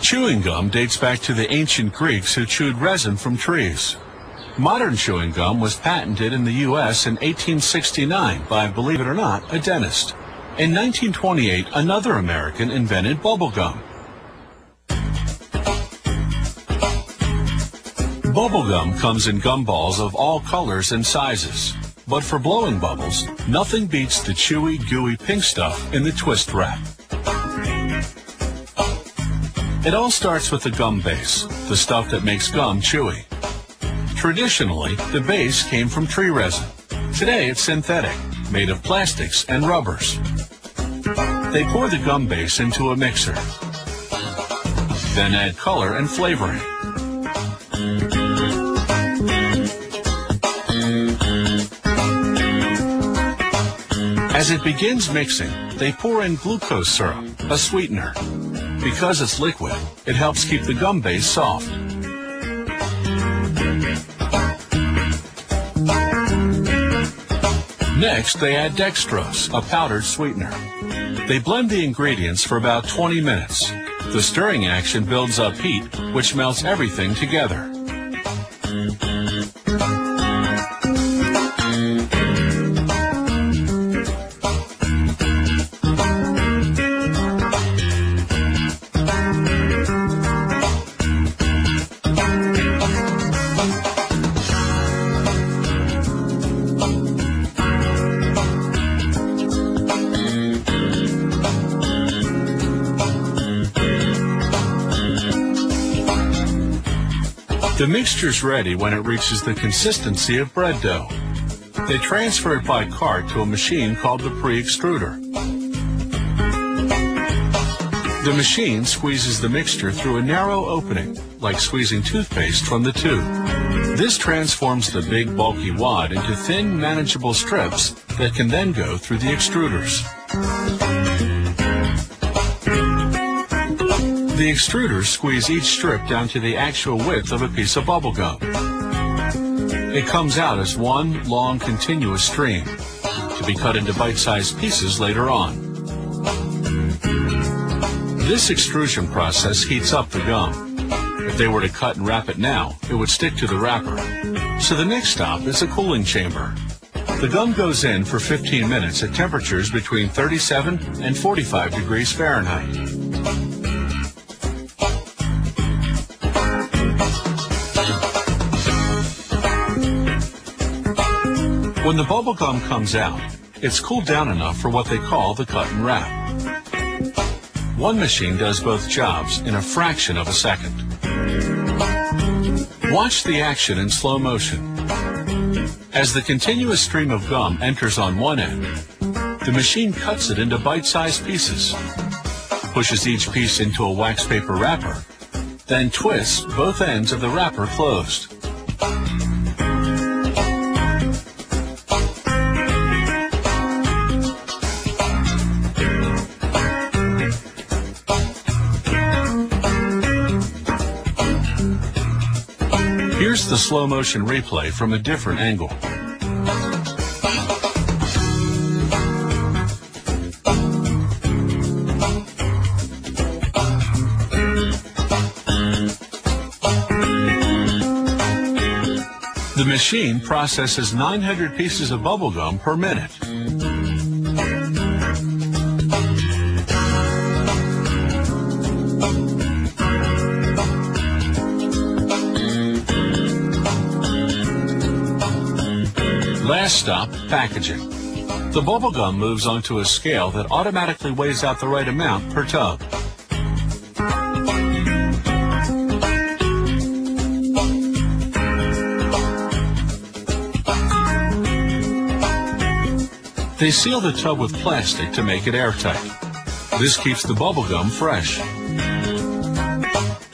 Chewing gum dates back to the ancient Greeks who chewed resin from trees. Modern chewing gum was patented in the U.S. in 1869 by, believe it or not, a dentist. In 1928, another American invented bubble gum. Bubble gum comes in gumballs of all colors and sizes. But for blowing bubbles, nothing beats the chewy, gooey pink stuff in the twist wrap. It all starts with the gum base, the stuff that makes gum chewy. Traditionally, the base came from tree resin. Today it's synthetic, made of plastics and rubbers. They pour the gum base into a mixer, then add color and flavoring. As it begins mixing, they pour in glucose syrup, a sweetener. Because it's liquid, it helps keep the gum base soft. Next, they add dextrose, a powdered sweetener. They blend the ingredients for about 20 minutes. The stirring action builds up heat, which melts everything together. The mixture's ready when it reaches the consistency of bread dough. They transfer it by cart to a machine called the pre-extruder. The machine squeezes the mixture through a narrow opening, like squeezing toothpaste from the tube. This transforms the big, bulky wad into thin, manageable strips that can then go through the extruders. The extruders squeeze each strip down to the actual width of a piece of bubble gum. It comes out as one long continuous stream to be cut into bite-sized pieces later on. This extrusion process heats up the gum. If they were to cut and wrap it now, it would stick to the wrapper. So the next stop is a cooling chamber. The gum goes in for 15 minutes at temperatures between 37 and 45 degrees Fahrenheit. When the bubble gum comes out, it's cooled down enough for what they call the cut and wrap. One machine does both jobs in a fraction of a second. Watch the action in slow motion. As the continuous stream of gum enters on one end, the machine cuts it into bite-sized pieces, pushes each piece into a wax paper wrapper, then twists both ends of the wrapper closed. Here's the slow motion replay from a different angle. The machine processes 900 pieces of bubble gum per minute. Last stop, packaging. The bubble gum moves onto a scale that automatically weighs out the right amount per tub. They seal the tub with plastic to make it airtight. This keeps the bubble gum fresh.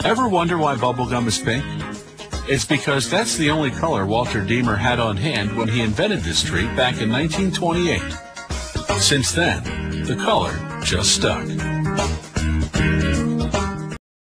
Ever wonder why bubble gum is pink? It's because that's the only color Walter Deemer had on hand when he invented this treat back in 1928. Since then, the color just stuck.